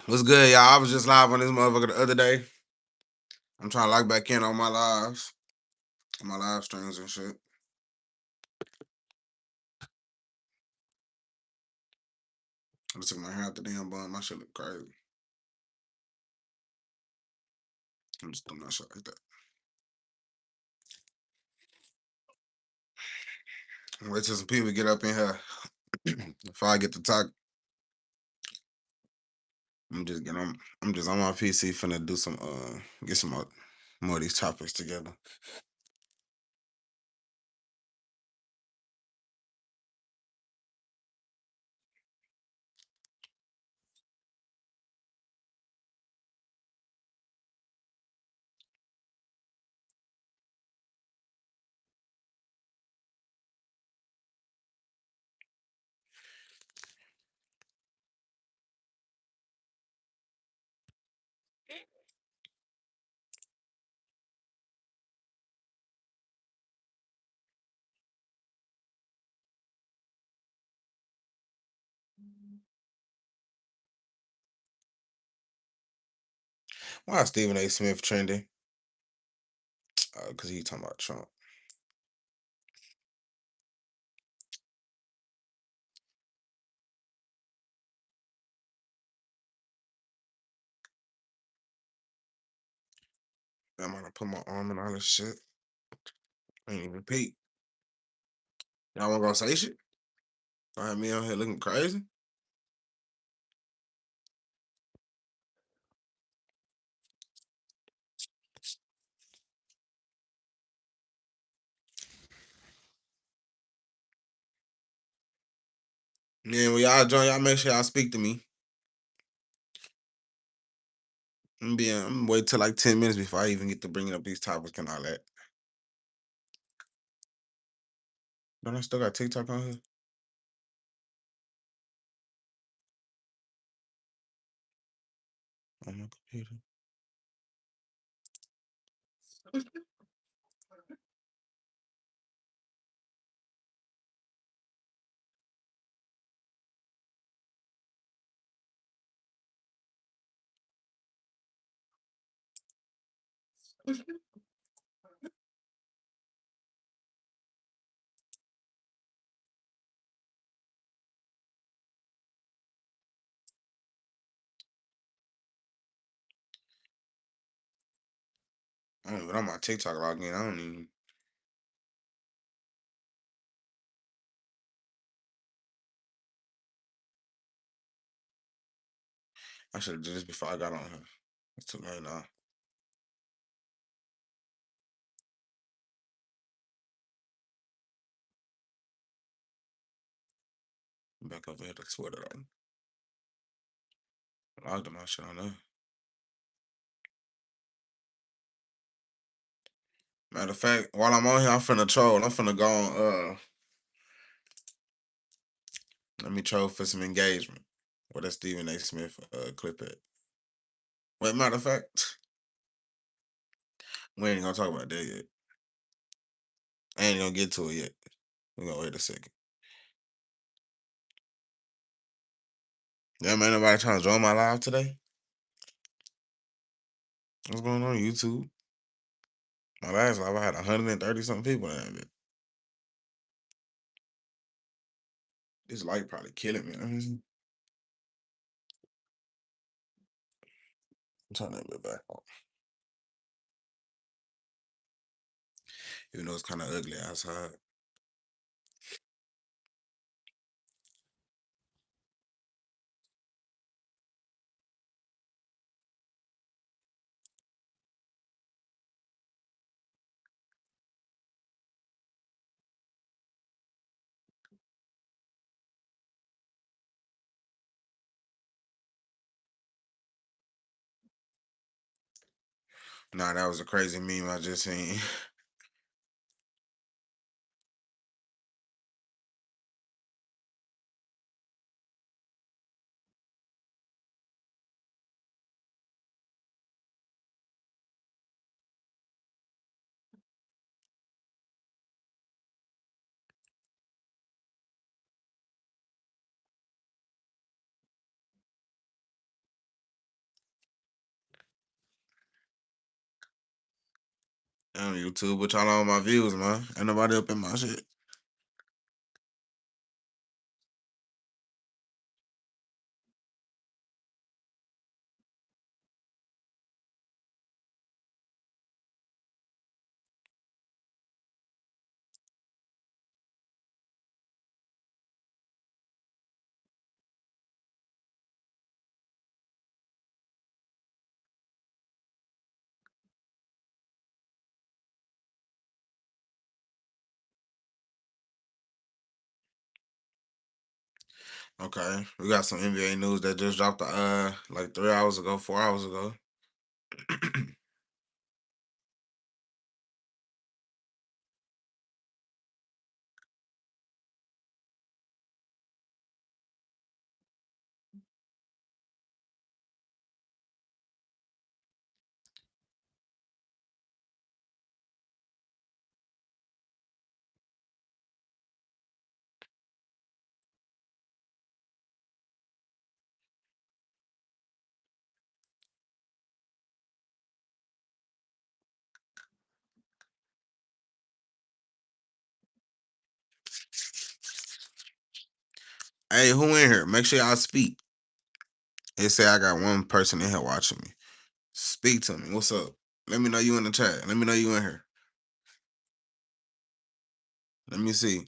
What's good, y'all? I was just live on this motherfucker the other day. I'm trying to lock back in on my lives, on my live streams and shit. I just took my hair out the damn bun. My shit look crazy. I'm just doing that shit like that. Wait till some people get up in here. Before I get to talk, I'm just on my PC finna do some get some more of these topics together. Why is Stephen A. Smith trending? Cause he talking about Trump. I'm gonna put my arm in all this shit. I ain't even peep. Y'all wanna go say shit? Find me out here looking crazy. Yeah, when y'all join, y'all make sure y'all speak to me. I'm gonna wait till like 10 minutes before I even get to bringing up these topics and all that. Don't I still got TikTok on here? On my computer. I don't even on my TikTok login. I don't even. I should have did this before I got on here. It's too late now. Back over here to Twitter though. I logged my shit on there. Matter of fact, while I'm on here, I'm finna troll. I'm finna go on. Let me troll for some engagement. Where that Stephen A. Smith clip at? Wait, matter of fact, we ain't gonna talk about that yet. I ain't gonna get to it yet. We gonna wait a second. Yeah, man, nobody trying to join my live today? What's going on YouTube? My last live, I had 130 something people in it. This light probably killing me. I'm turning that bit back on. Even though it's kind of ugly outside. Nah, that was a crazy meme I just seen. On YouTube, but y'all on my views, man. Ain't nobody up in my shit. Okay, we got some NBA news that just dropped like 3 hours ago, 4 hours ago. Hey, who in here? Make sure y'all speak. It say I got one person in here watching me. Speak to me. What's up? Let me know you in the chat. Let me know you in here. Let me see.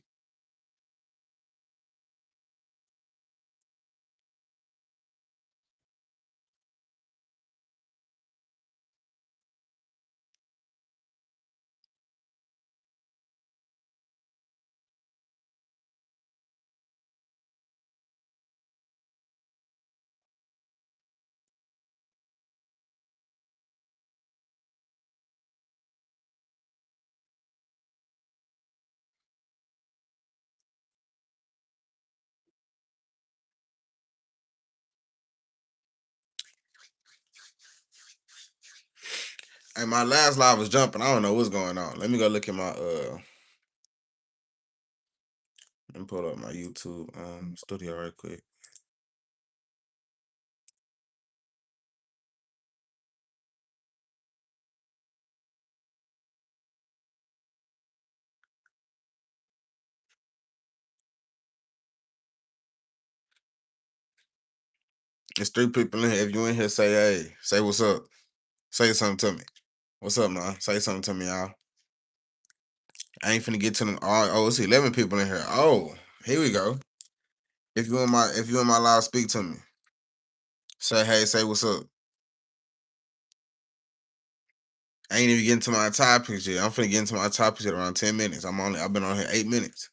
Hey, my last live was jumping. I don't know what's going on. Let me go look at my let me pull up my YouTube studio right quick. There's three people in here. If you in here, say hey. Say what's up. Say something to me. What's up, man? Say something to me, y'all. I ain't finna get to them. Oh, it's 11 people in here. Oh, here we go. If you in my live, speak to me. Say hey. Say what's up. I ain't even getting to my topics yet. I'm finna get into my topics at around 10 minutes. I've been on here 8 minutes.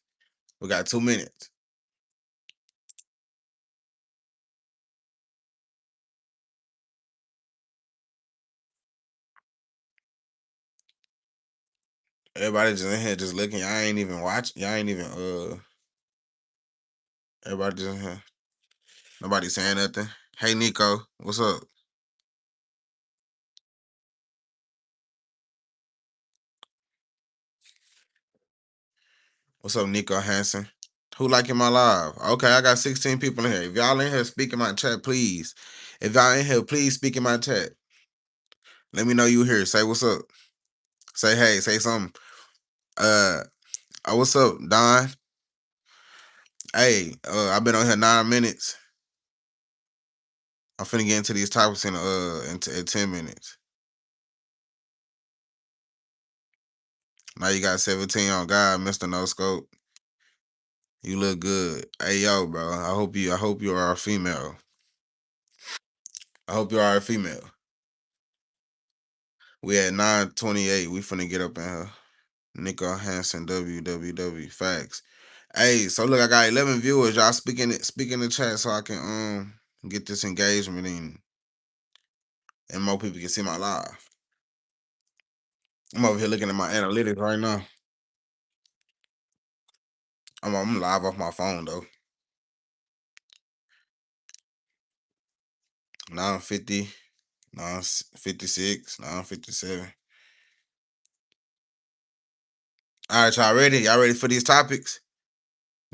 We got 2 minutes. Everybody just in here just looking. Y'all ain't even watching. Y'all ain't even everybody just in here. Nobody saying nothing. Hey Nico, what's up? What's up, Nico Hansen? Who liking my live? Okay, I got 16 people in here. If y'all in here, speak in my chat, please. If y'all in here, please speak in my chat. Let me know you here. Say what's up. Say hey. Say something. Uh, what's up, Don? Hey, I've been on here 9 minutes. I'm finna get into these topics in 10 minutes. Now you got 17 on God, Mr. No Scope. You look good. Hey yo, bro. I hope you are a female. I hope you are a female. We at 9:28. We finna get up in here. Nico Hansen, www. Facts. Hey, so look, I got 11 viewers. Y'all speak in the chat so I can get this engagement and more people can see my live. I'm over here looking at my analytics right now. I'm live off my phone though. 950, 956, 957. All right, y'all ready? Y'all ready for these topics?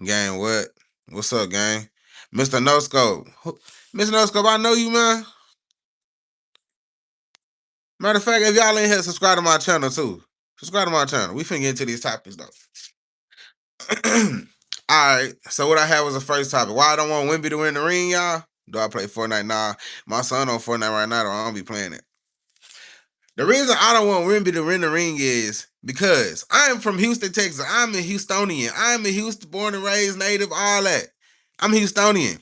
Gang, what? What's up, gang? Mr. No Scope. Mr. No Scope, I know you, man. Matter of fact, if y'all ain't here, subscribe to my channel too. Subscribe to my channel. We finna get into these topics though. Alright, so what I had was the first topic. Why I don't want Wemby to win the ring, y'all? Do I play Fortnite? Nah. My son on Fortnite right now, though. I don't be playing it. The reason I don't want Wemby to win the ring is because I am from Houston, Texas. I'm a Houstonian. I'm a Houston born and raised native, all that. I'm Houstonian.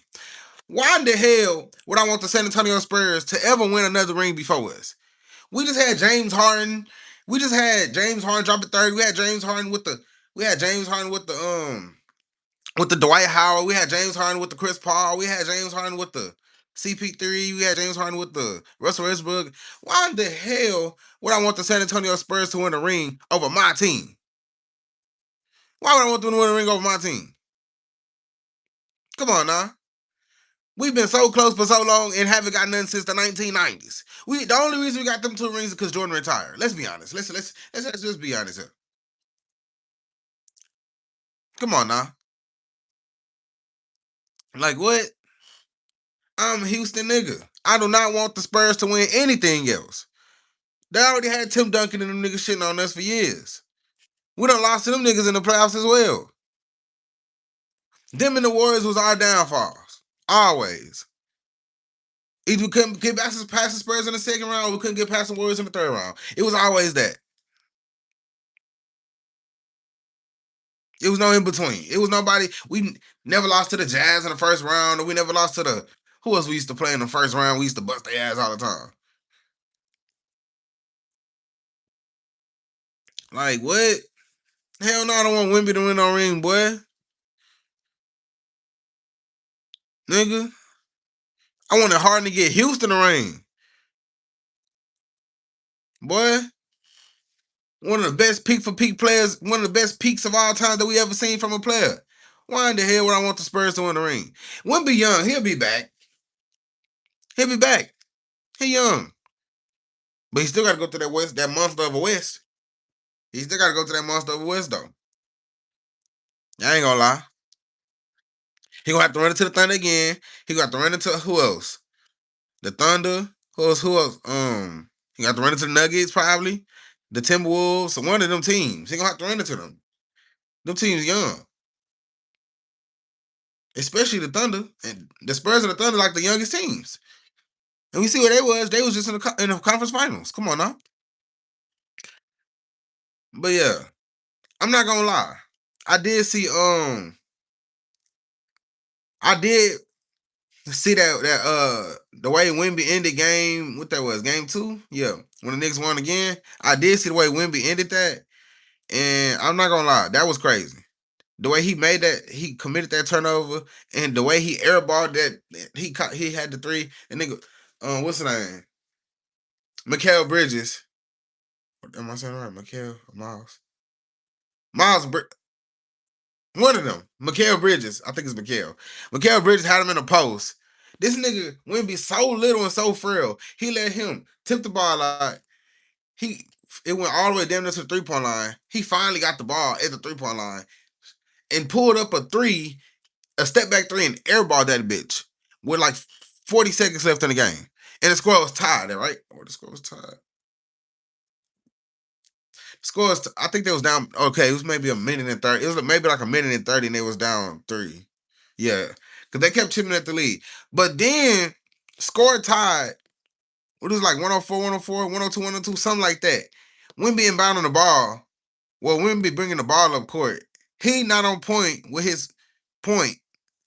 Why in the hell would I want the San Antonio Spurs to ever win another ring before us? We just had James Harden. We just had James Harden drop a 30. We had James Harden with the Dwight Howard. We had James Harden with the Chris Paul. We had James Harden with the CP3. We had James Harden with the Russell Westbrook. Why the hell would I want the San Antonio Spurs to win a ring over my team? Why would I want them to win a ring over my team? Come on now. We've been so close for so long and haven't got nothing since the 1990s. The only reason we got them 2 rings is because Jordan retired. Let's be honest. Let's just be honest here. Come on now. Like what? I'm a Houston nigga. I do not want the Spurs to win anything else. They already had Tim Duncan and them niggas shitting on us for years. We done lost to them niggas in the playoffs as well. Them and the Warriors was our downfalls. Always. Either we couldn't get past the Spurs in the second round or we couldn't get past the Warriors in the third round. It was always that. It was no in between. It was nobody. We never lost to the Jazz in the first round, or we never lost to the who else we used to play in the first round. We used to bust their ass all the time. Like what? Hell no, I don't want Wemby to win no ring, boy. Nigga. I wanted Harden to get Houston a ring. Boy. One of the best peak for peak players, one of the best peaks of all time that we ever seen from a player. Why in the hell would I want the Spurs to win the ring? Wemby young, he'll be back. He'll be back. He young. But he still gotta go to that monster of a West. He still gotta go to that monster of a West though. I ain't gonna lie. He gonna have to run into the Thunder again. He gonna have to run into who else? The Thunder. Who else? He got to run into the Nuggets probably. The Timberwolves. So one of them teams. He gonna have to run into them. Them teams young. Especially the Thunder. And the Spurs and the Thunder like the youngest teams. And we see what they was. They was just in the conference finals. Come on now. But yeah, I'm not gonna lie. I did see I did see that the way Wemby ended what that was, game 2? Yeah. When the Knicks won again. I did see the way Wemby ended that. And I'm not gonna lie, that was crazy. The way he made that, he committed that turnover, and the way he airballed that, he had the 3, and nigga, what's his name? Mikal Bridges. Am I saying it right? Mikal Miles. One of them. Mikal Bridges. I think it's Mikal. Mikal Bridges had him in a post. This nigga Wemby so little and so frail. He let him tip the ball out. It went all the way down to the 3-point line. He finally got the ball at the 3-point line and pulled up a step back 3, and airballed that bitch with like 40 seconds left in the game. And the score was tied, right? Or the score was tied. Scores, I think they was down. Okay, it was maybe a minute and 30. It was maybe like a minute and 30, and they was down 3. Yeah, because they kept chipping at the lead. But then score tied. It was like 104, 104, 102, 102, something like that. Wemby inbounding the ball. Well, Wemby bringing the ball up court. He not on point with his point.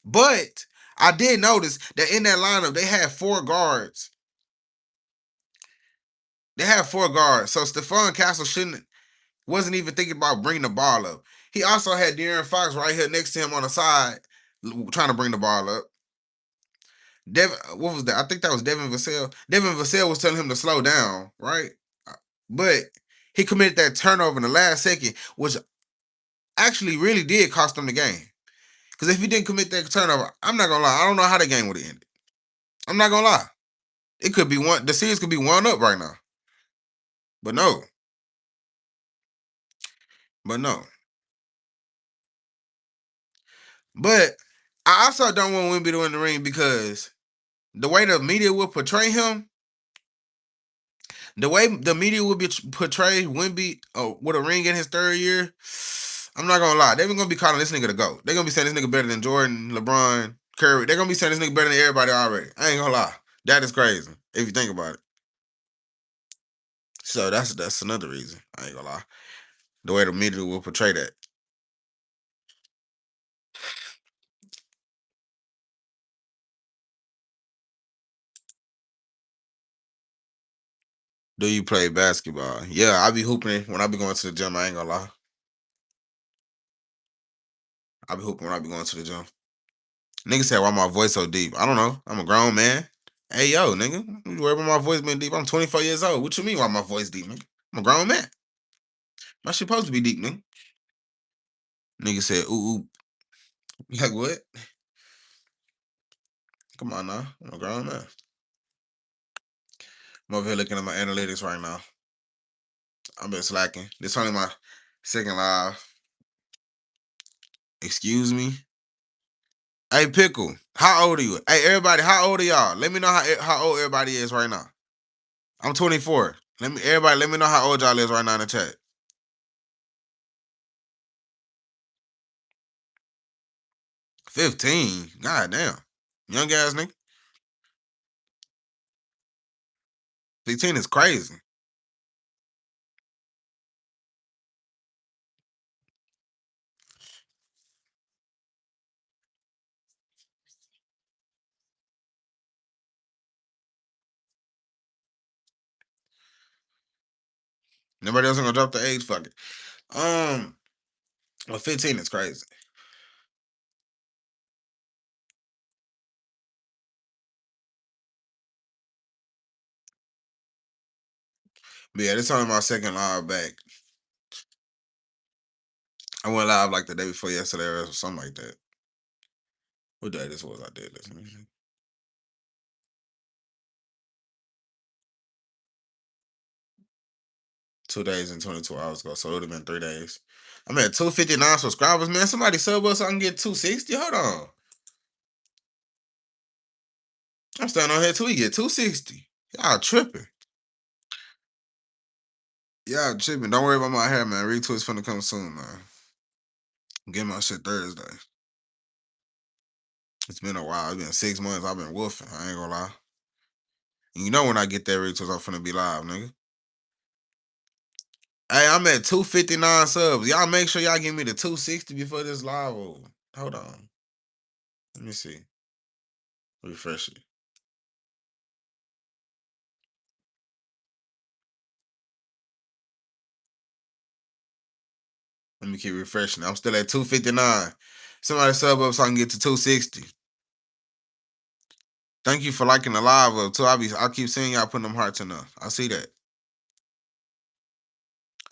But I did notice that in that lineup, they had 4 guards. So Stephon Castle wasn't even thinking about bringing the ball up. He also had De'Aaron Fox right here next to him on the side, trying to bring the ball up. What was that? I think that was Devin Vassell. Devin Vassell was telling him to slow down, right? But he committed that turnover in the last second, which actually really did cost them the game. Because if he didn't commit that turnover, I'm not gonna lie, I don't know how the game would have ended. I'm not gonna lie. It could be the series could be 1 up right now. But no. But no. But I also don't want Wemby to win the ring because the way the media will portray him, The way the media would be portrayed Wemby with a ring in his third year, I'm not gonna lie. They're gonna be calling this nigga the GOAT. They're gonna be saying this nigga better than Jordan, LeBron, Curry. They're gonna be saying this nigga better than everybody already. I ain't gonna lie. That is crazy if you think about it. So that's another reason. I ain't gonna lie. The way the media will portray that. Do you play basketball? Yeah, I be hooping when I be going to the gym. I ain't gonna lie. I be hooping when I be going to the gym. Nigga said, why my voice so deep? I don't know. I'm a grown man. Hey, yo, nigga. You worry about my voice being deep? I'm 24 years old. What you mean why my voice deep, nigga? I'm a grown man. My shit supposed to be deep, nigga. Nigga said, ooh, ooh. Like, what? Come on now. I'm a grown man. I'm over here looking at my analytics right now. I've been slacking. This only my second live. Excuse me. Hey, Pickle, how old are you? Hey, everybody, how old are y'all? Let me know how old everybody is right now. I'm 24. Let me know how old y'all is right now in the chat. 15. God damn. Young ass nigga. 15 is crazy. Nobody else gonna drop the age. Fuck it. Well, 15 is crazy. But yeah, this only my second live back. I went live like the day before yesterday or something like that. What day this was? I did this. 2 days and 22 hours ago, so it would have been 3 days. I'm at 259 subscribers, man. Somebody sub us so I can get 260. Hold on. I'm standing on here till we get 260. Y'all tripping. Y'all tripping. Don't worry about my hair, man. Retweets finna come soon, man. Get my shit Thursday. It's been a while. It's been 6 months. I've been woofing. I ain't gonna lie. And you know when I get that retweets, I'm finna be live, nigga. Hey, I'm at 259 subs. Y'all make sure y'all give me the 260 before this live over. Hold on. Let me see. Refresh it. Let me keep refreshing. I'm still at 259. Somebody sub up so I can get to 260. Thank you for liking the live up too. I keep seeing y'all putting them hearts in there. I see that.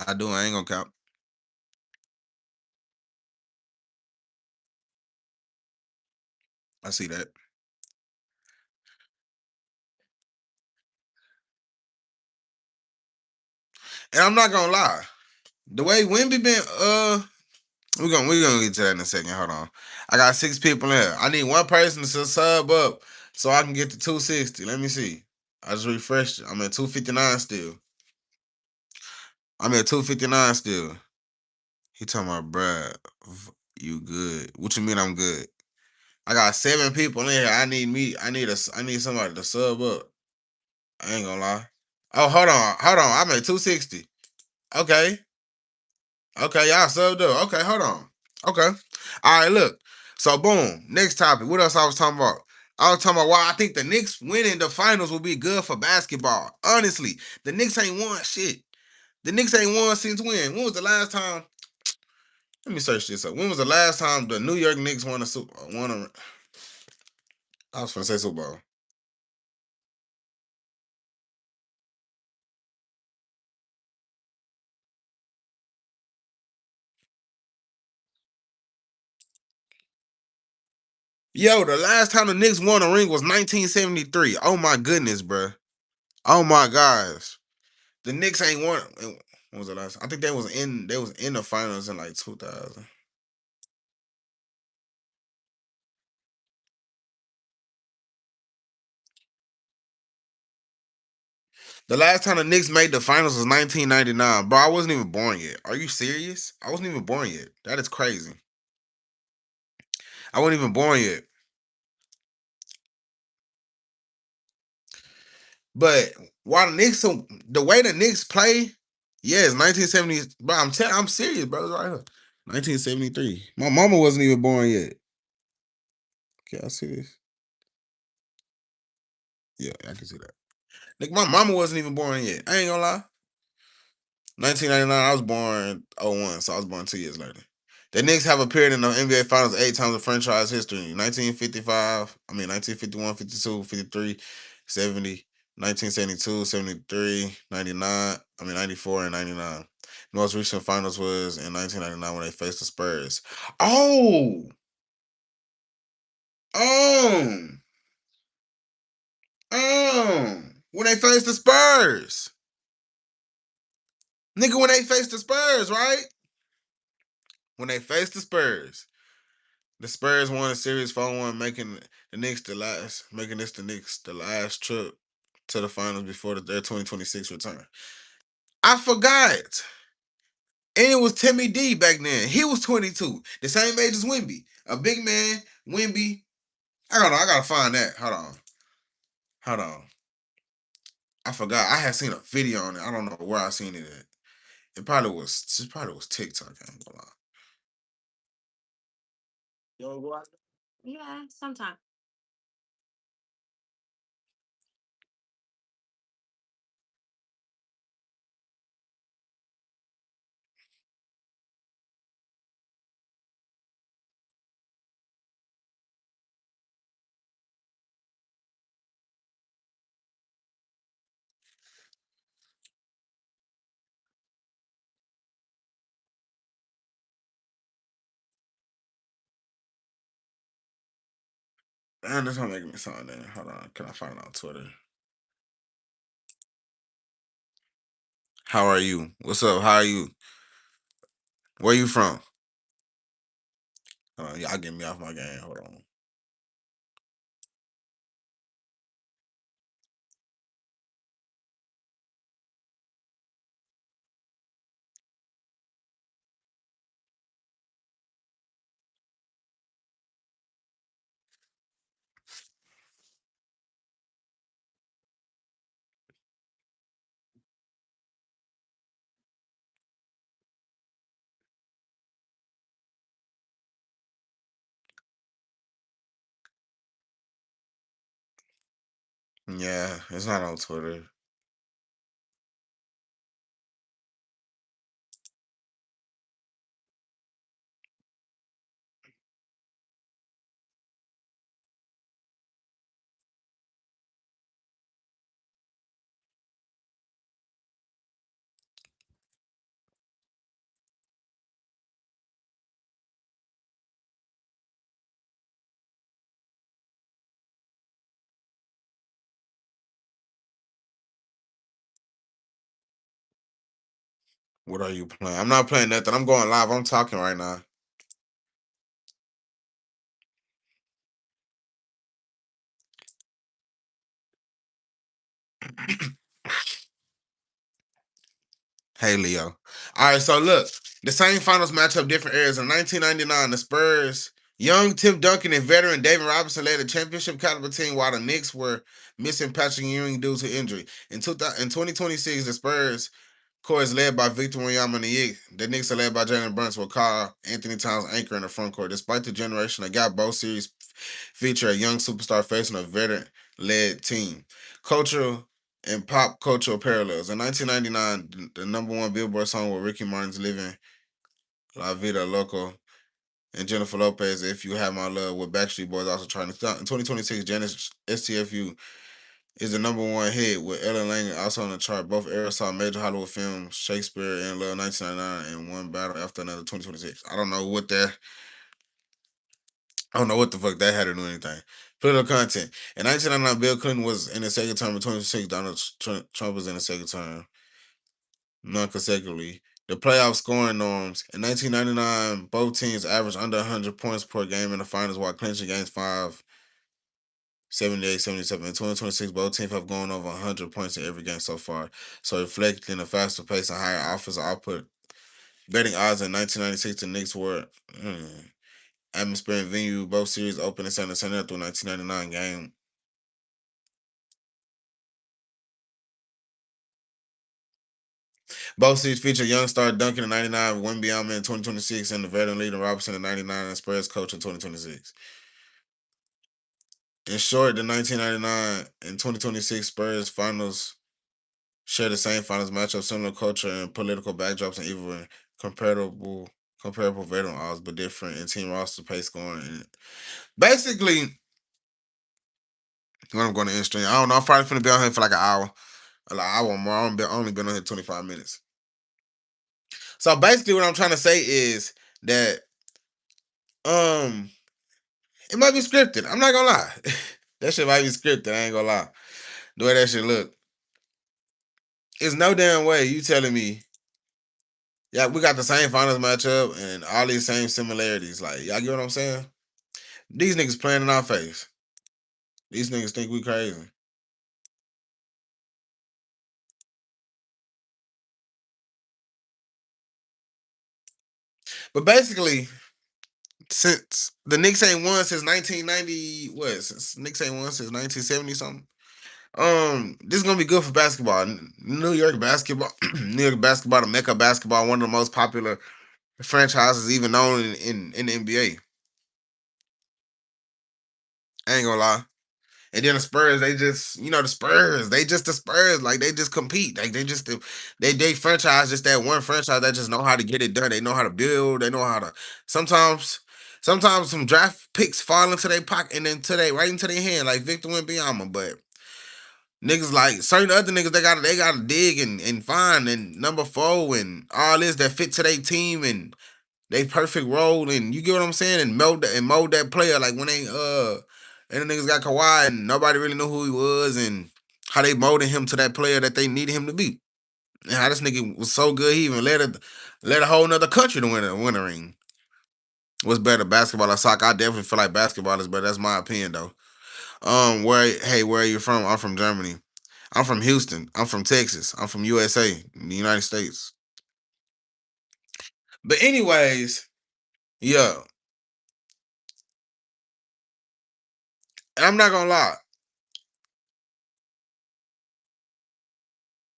I do. I ain't gonna count. I see that. And I'm not gonna lie. The way Wemby been, we're gonna get to that in a second. Hold on. I got 6 people in here. I need one person to sub up so I can get to 260. Let me see. I just refreshed it. I'm at 259 still. I'm at 259 still. He talking about, bruh, you good. What you mean I'm good? I got 7 people in here. I need somebody to sub up. I ain't gonna lie. Oh, hold on. I'm at 260. Okay. Okay, y'all subbed up. Okay, hold on. Okay. All right, look. So boom. Next topic. What else I was talking about? I was talking about why I think the Knicks winning the finals will be good for basketball. Honestly, the Knicks ain't won shit. The Knicks ain't won since when? When was the last time? Let me search this up. When was the last time the New York Knicks won a Super? I was gonna say Super Bowl. Yo, the last time the Knicks won a ring was 1973. Oh my goodness, bro. Oh my gosh. The Knicks ain't won. When was the last? I think they was in the finals in like 2000. The last time the Knicks made the finals was 1999. Bro, I wasn't even born yet. Are you serious? I wasn't even born yet. That is crazy. I wasn't even born yet. But while the Knicks, the way the Knicks play, yes, 1970. Bro, I'm serious, bro. It's right here. 1973. My mama wasn't even born yet. Okay, I see this. Yeah, I can see that. Like my mama wasn't even born yet. I ain't gonna lie. 1999, I was born '01, so I was born 2 years later. The Knicks have appeared in the NBA Finals 8 times in franchise history. 1955, 1951, 52, 53, 70, 1972, 73, 99, 94, and 99. The most recent finals was in 1999 when they faced the Spurs. Oh! Um, when they faced the Spurs. Nigga, when they faced the Spurs, right? When they faced the Spurs. The Spurs won a series 4-1, making the Knicks making this the Knicks the last trip to the finals before their 2026 return. I forgot. And it was Timmy D back then. He was 22, the same age as Wemby. A big man, Wemby. I gotta find that. Hold on. I forgot. I had seen a video on it. I don't know where I seen it at. It probably was TikTok. I ain't gonna lie. You wanna go out? Yeah, sometime. And that's not making me sound there. Hold on. Can I find it on Twitter? How are you? What's up? How are you? Where you from? Y'all get me off my game. Hold on. Yeah, it's not on Twitter. What are you playing? I'm not playing nothing. I'm going live. I'm talking right now. Hey, Leo. All right, so look, the same finals matchup, different eras. In 1999, the Spurs, young Tim Duncan and veteran David Robinson led a championship caliber team while the Knicks were missing Patrick Ewing due to injury. In 2026, the Spurs core is led by Victor Wembanyama and the Knicks are led by Jalen Brunson with Carl Anthony Towns anchor in the front court. Despite the generation that got both series feature a young superstar facing a veteran-led team. Cultural and pop cultural parallels. In 1999, the number one Billboard song with Ricky Martin's "Living La Vida Loco" and Jennifer Lopez, "If You Have My Love," with Backstreet Boys also trying to. In 2026, Janis STFU is the number one hit with Ellen Lang also on the chart. Both eras saw major Hollywood films, Shakespeare and Love 1999, and one battle after another 2026. I don't know what the fuck that had to do anything. Political content. In 1999, Bill Clinton was in the second term. In 2026, Donald Trump was in the second term, non-consecutively. The playoff scoring norms. In 1999, both teams averaged under 100 points per game in the finals while clinching games 5 78, 77. In 2026, both teams have gone over 100 points in every game so far. So reflecting a faster pace and higher offensive output. Betting odds in 1996, the Knicks were atmosphere and venue. Both series opened in San Antonio through 1999 game. Both series feature young star Duncan in 99, Wemby in 2026, and the veteran leader Robinson in 99 and Spurs coach in 2026. In short, the 1999 and 2026 Spurs finals share the same finals matchup, similar culture and political backdrops, and even comparable comparable veteran odds, but different in team roster, pace scoring. And basically, when I'm going to end stream, I don't know. I'm probably gonna be on here for like an hour, or more. Only been on here 25 minutes. So basically, what I'm trying to say is that um it might be scripted. I'm not gonna lie. That shit might be scripted. I ain't gonna lie. The way that shit look, it's no damn way you telling me. Yeah, we got the same finals matchup and all these same similarities. Like, y'all get what I'm saying? These niggas playing in our face. These niggas think we crazy. But basically, since the Knicks ain't won since 1990, what? Since Knicks ain't won since 1970 something. This is gonna be good for basketball. New York basketball, New York basketball, the Mecca basketball, one of the most popular franchises even known in the NBA. I ain't gonna lie. And then the Spurs, they just, the Spurs, they just the Spurs, like they just compete, like they franchise just that one franchise that just know how to get it done. They know how to build. They know how to. Sometimes, sometimes some draft picks fall into their pocket and then right into their hand, like Victor Wembanyama. But niggas like certain other niggas, they gotta dig and find and number four and all this that fit to their team and they perfect role, and you get what I'm saying, and mold that player like when they and the niggas got Kawhi and nobody really knew who he was and how they molded him to that player that they needed him to be. And how this nigga was so good he even led a whole nother country to win a ring. What's better, basketball or soccer? I definitely feel like basketball is better. That's my opinion though. Where are you from? I'm from Germany. I'm from Houston. I'm from Texas. I'm from USA, the United States. But anyways, yeah. And I'm not gonna lie.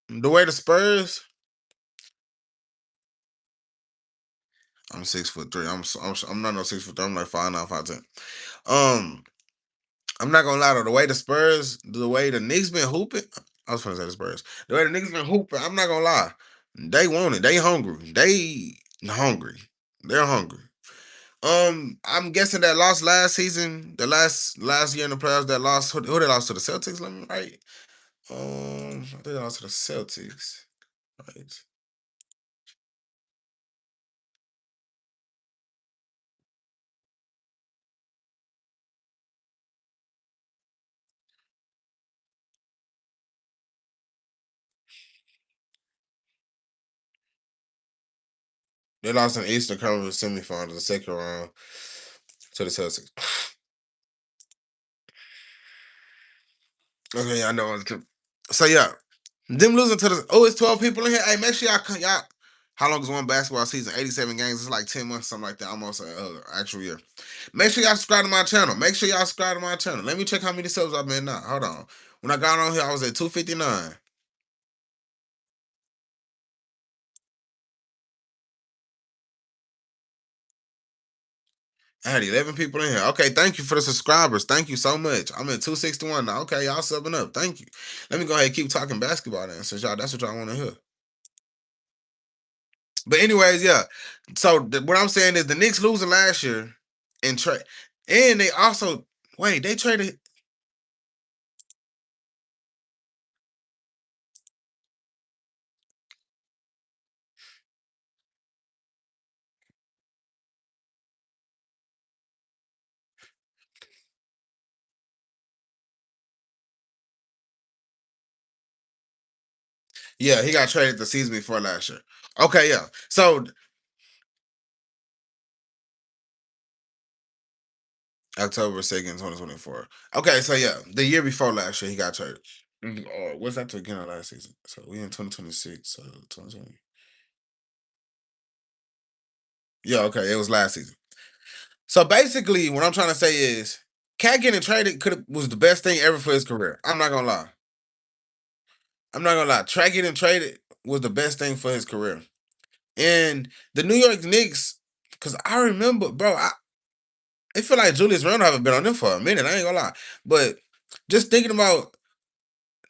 The way the Spurs, I'm 6'3". I'm not no 6'3". I'm like 5'9", 5'10". Um, I'm not gonna lie though. The way the Spurs, the way the Knicks been hooping, I was gonna say the Spurs. The way the Knicks been hooping, I'm not gonna lie. They want it. They hungry. They hungry. They're hungry. I'm guessing that lost last season, the last year in the playoffs, that lost who they lost to the Celtics. Let me right. I think they lost to the Celtics. Right. They lost in the Eastern Conference semifinals, the second round to the Celtics. Okay, yeah, I know it's true. So yeah, them losing to the it's 12 people in here. Hey, make sure y'all. How long is one basketball season? 87 games. It's like 10 months, something like that. Almost an actual year. Make sure y'all subscribe to my channel. Make sure y'all subscribe to my channel. Let me check how many subs I've been now. Hold on. When I got on here, I was at 259. I had 11 people in here. Okay, thank you for the subscribers. Thank you so much. I'm at 261 now. Okay, y'all subbing up. Thank you. Let me go ahead and keep talking basketball then, since y'all that's what y'all want to hear. But anyways, yeah. So what I'm saying is the Knicks losing last year and trade, and they also they traded. Yeah, he got traded the season before last year. Okay, yeah. So October 2nd, 2024. Okay, so yeah, the year before last year he got traded. What's that to again of last season? So we in 2026. So 2020. Yeah, okay, it was last season. So basically, what I'm trying to say is, Cat getting traded was the best thing ever for his career. I'm not gonna lie. I'm not gonna lie. Trey getting traded was the best thing for his career. And the New York Knicks, because I remember, bro, I feel like Julius Randle haven't been on them for a minute. I ain't gonna lie. But just thinking about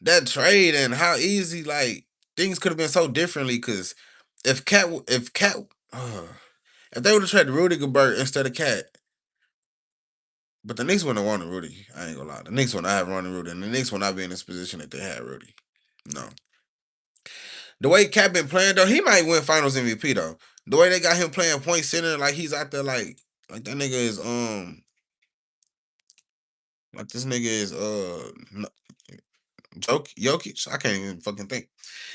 that trade and how easy like things could have been so differently. Because uh, if they would have traded Rudy Gobert instead of Cat, but the Knicks wouldn't have wanted Rudy. I ain't gonna lie. The Knicks would not have wanted Rudy, and the Knicks would not be in this position if they had Rudy. No. The way Cat been playing though, he might win Finals MVP though. The way they got him playing point center, like he's out there like that nigga is like this nigga is Jokic. I can't even fucking think.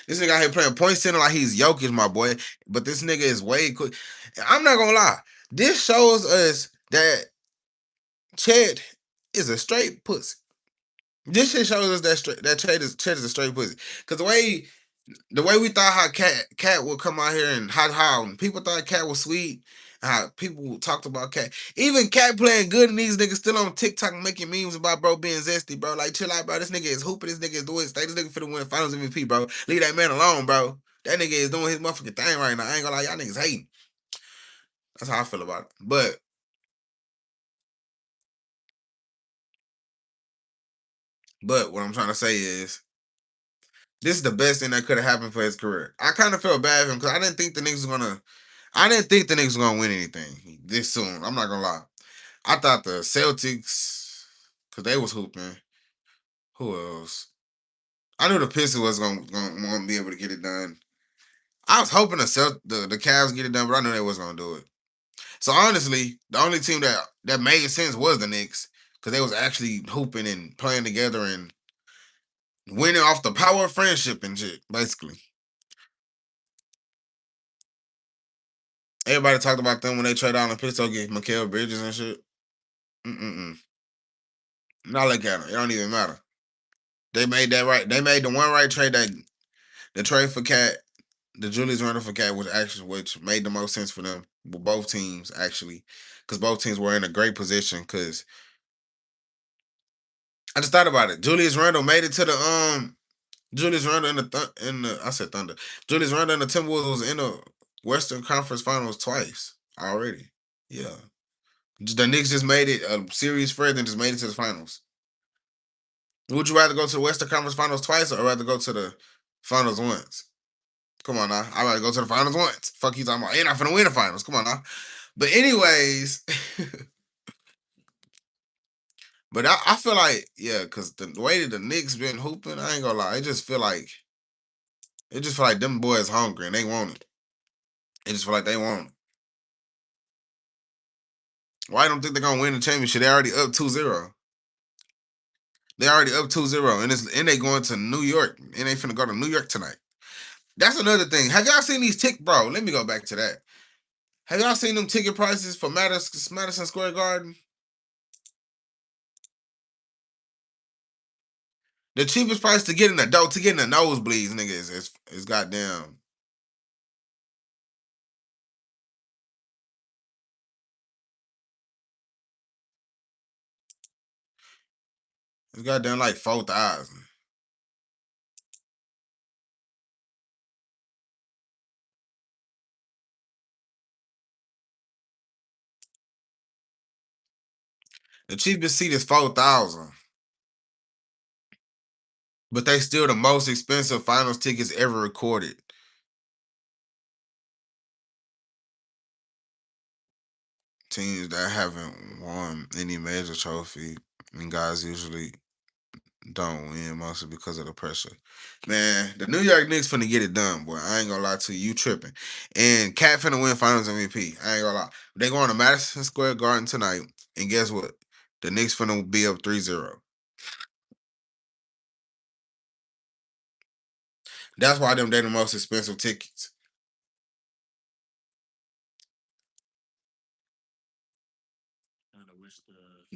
This nigga out here playing point center like he's Jokic, my boy. But this nigga is way quick. I'm not gonna lie. This shows us that Chet is a straight pussy. This shit shows us that Chet is a straight pussy. Cause the way we thought how Cat would come out here and how people thought Cat was sweet, how people talked about Cat. Even Cat playing good and these niggas still on TikTok making memes about bro being zesty, bro. Like chill out, bro. This nigga is hooping. This nigga is doing stay. This nigga finna win Finals MVP, bro. Leave that man alone, bro. That nigga is doing his motherfucking thing right now. I ain't gonna lie, y'all niggas hating. That's how I feel about it. But what I'm trying to say is this is the best thing that could have happened for his career. I kind of felt bad for him because I didn't think the Knicks was gonna. I didn't think the Knicks were gonna win anything this soon. I'm not gonna lie. I thought the Celtics, because they was hooping. Who else? I knew the Pistons was gonna be able to get it done. I was hoping the Cavs get it done, but I knew they was gonna do it. So honestly, the only team that made sense was the Knicks because they was actually hooping and playing together and winning off the power of friendship and shit. Basically, everybody talked about them when they traded out the Pistons get Mikal Bridges and shit. Mm-mm. Not look at them. It don't even matter. They made that right. They made the one right trade that the trade for Cat, the Julius Randle for Cat was actually which made the most sense for them. With both teams actually, because both teams were in a great position. Because I just thought about it. Julius Randle made it to the Julius Randle in the I said Thunder. Julius Randle and the Timberwolves was in the Western Conference Finals twice already. Yeah, the Knicks just made it a series further and just made it to the finals. Would you rather go to the Western Conference Finals twice or rather go to the finals once? Come on now. I'd rather go to the finals once. Fuck you talking about. You're not finna win the finals. Come on now. But anyways, but I feel like, yeah, because the way that the Knicks been hooping, I ain't gonna lie. It just feel like them boys hungry and they want it. It just feel like they want it. Why don't think they're gonna win the championship? They already up 2-0. They already up 2-0. And they going to New York. And they finna go to New York tonight. That's another thing. Have y'all seen these bro? Let me go back to that. Have y'all seen them ticket prices for Madison Square Garden? The cheapest price to get in the nosebleeds, nigga, is goddamn. It's goddamn like 4,000. The cheapest seat is 4,000. But they still the most expensive finals tickets ever recorded. Teams that haven't won any major trophy, and guys usually don't win mostly because of the pressure. Man, the New York Knicks finna get it done, boy. I ain't gonna lie to you, tripping. And Cat finna win Finals MVP. I ain't gonna lie. They going to Madison Square Garden tonight, and guess what? The Knicks finna be up 3-0. That's why they the most expensive tickets.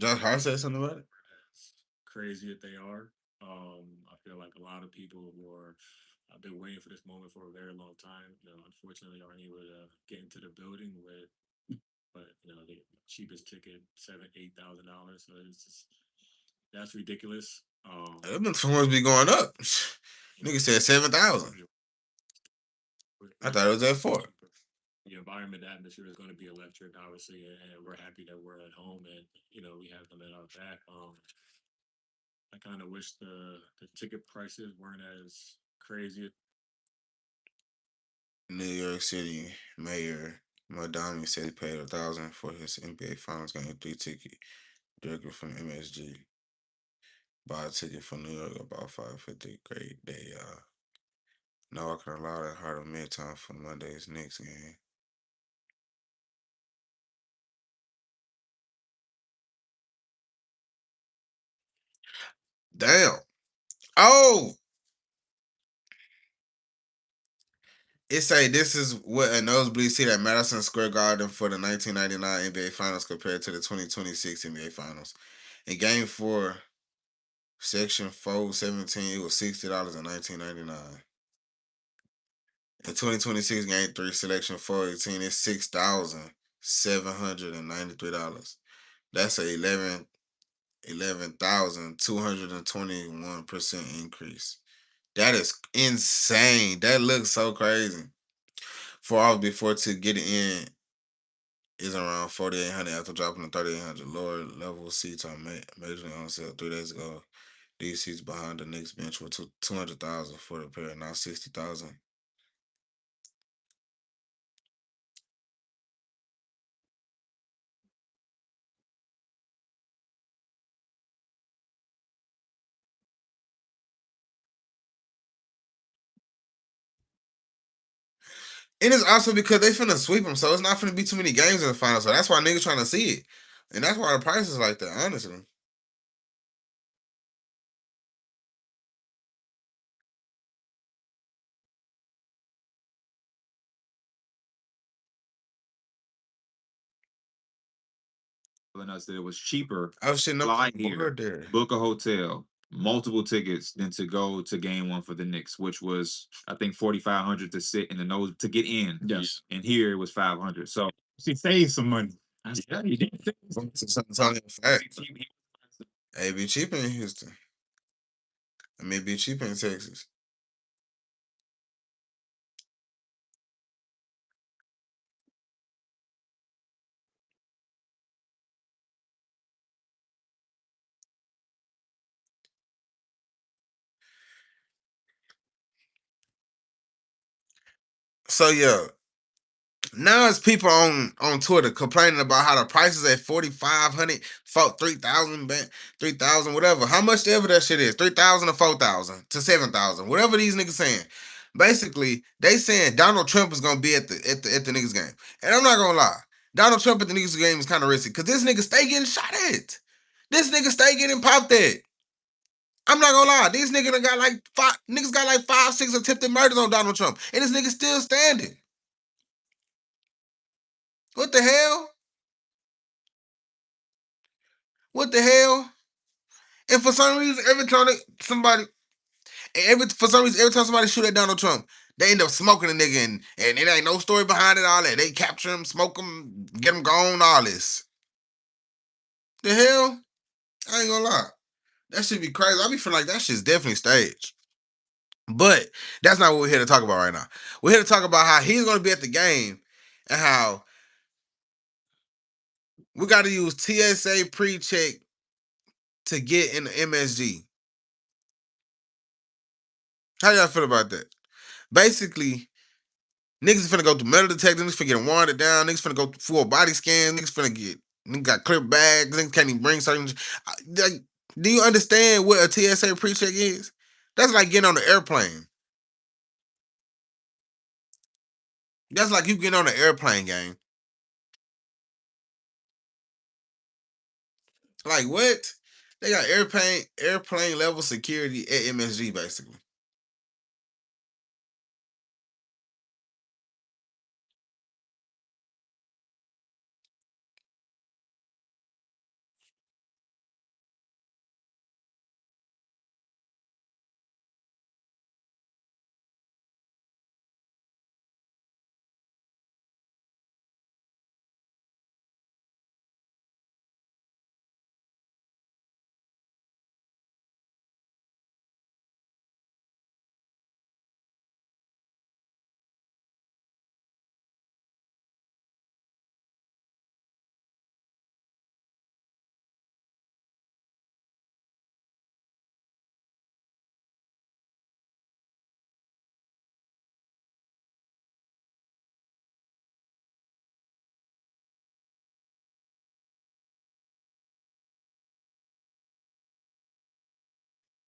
Josh Hart said something about it. As crazy as they are, I feel like a lot of people who are I've been waiting for this moment for a very long time. Unfortunately, aren't able to get into the building with, but the cheapest ticket $7,000, $8,000. So it's just that's ridiculous. Them must be going up. Nigga said 7,000. I thought it was at 4. Cheaper. The environment, the atmosphere is going to be electric, obviously, and we're happy that we're at home and we have them at our back. I kind of wish the ticket prices weren't as crazy. New York City Mayor Madani said he paid 1,000 for his NBA Finals game 3 ticket directly from MSG. Buy a ticket for New York about 550. Great day, y'all. No, I can allow that heart of midtime for Monday's Knicks game. Damn. Oh, it say this is what a nosebleed seat at Madison Square Garden for the 1999 NBA Finals compared to the 2026 NBA Finals. In Game 4, Section 417, it was $60 in 1999. In 2026 Game 3, Selection 418, it's $6,793. That's a 11,221% increase. That is insane. That looks so crazy. 4 hours before to get in is around 4,800 after dropping to 3,800. Lower level seats are majorly on sale 3 days ago. These seats behind the Knicks bench were 200,000 for the pair, now 60,000. And it's also because they finna sweep them, so it's not finna be too many games in the final. So that's why niggas trying to see it, and that's why the price is like that. Honestly, telling us that it was cheaper I was sitting up fly bored here, there. book a hotel, multiple tickets than to go to game one for the Knicks, which was I think 4,500 to sit in the nose to get in. Yes. And here it was 500. So She saved some money. yeah, he did. Something telling you fact. It be cheaper in Houston. It may be cheaper in Texas. So yeah, now it's people on Twitter complaining about how the prices at 4,500, 3,000, 3,000, whatever. How much ever that shit is, 3,000 to 4,000 to 7,000, whatever these niggas saying. Basically, they saying Donald Trump is gonna be at the niggas game, and I'm not gonna lie, Donald Trump at the niggas game is kind of risky because this nigga stay getting shot at. This nigga stay getting popped at. I'm not gonna lie, these niggas got like five, six attempted murders on Donald Trump, and this nigga still standing. What the hell? What the hell? And for some reason, every time every time somebody shoot at Donald Trump, they end up smoking a nigga, and it ain't no story behind it. All that they capture him, smoke him, get him gone. All this. The hell? I ain't gonna lie. That should be crazy. I be feeling like that shit's definitely staged. But that's not what we're here to talk about right now. We're here to talk about how he's gonna be at the game and how we got to use TSA pre-check to get in the MSG. How y'all feel about that? Basically, niggas finna go through metal detectors, niggas finna get wanted down, niggas finna go through full body scans, niggas got clear bags, niggas can't even bring certain. Like, do you understand what a TSA pre-check is? That's like getting on the airplane. That's like you getting on the airplane game. Like what? They got airplane level security at MSG basically.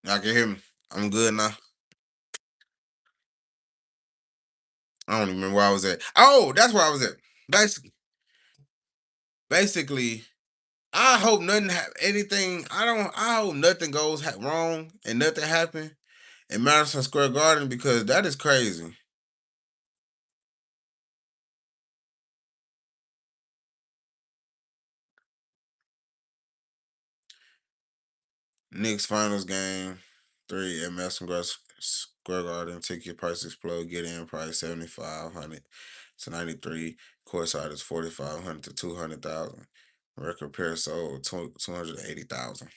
Y'all can hear me. I'm good now. I don't even remember where I was at. Oh, that's where I was at. Basically, I hope nothing anything. I hope nothing goes wrong and nothing happen in Madison Square Garden because that is crazy. Knicks finals game 3 at Madison Square Garden. Ticket price explode. Get in price 7,500 to 93. Courtside is 4,500 to 200,000. Record pair sold 280,000.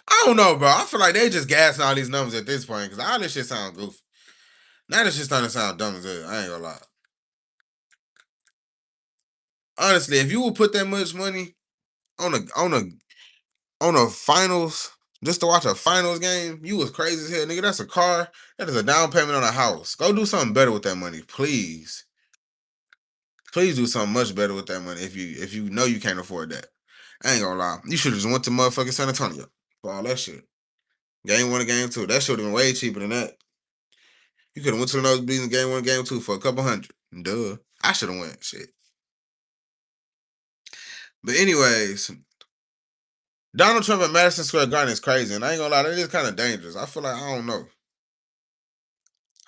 I don't know, bro. I feel like they just gassing all these numbers at this point because all this shit sound goofy. Now this shit starting to sound dumb as hell. I ain't gonna lie. Honestly, if you would put that much money on a finals just to watch a finals game, you was crazy as hell, nigga. That's a car. That is a down payment on a house. Go do something better with that money, please. Please do something much better with that money if you know you can't afford that. I ain't gonna lie. You should have just went to motherfucking San Antonio for all that shit. Game 1 and game 2. That should have been way cheaper than that. You could have went to the nosebleeds in game 1 and game 2 for a couple hundred. Duh. I should have went. Shit. But anyways, Donald Trump at Madison Square Garden is crazy, and I ain't gonna lie, that is kind of dangerous. I feel like I don't know.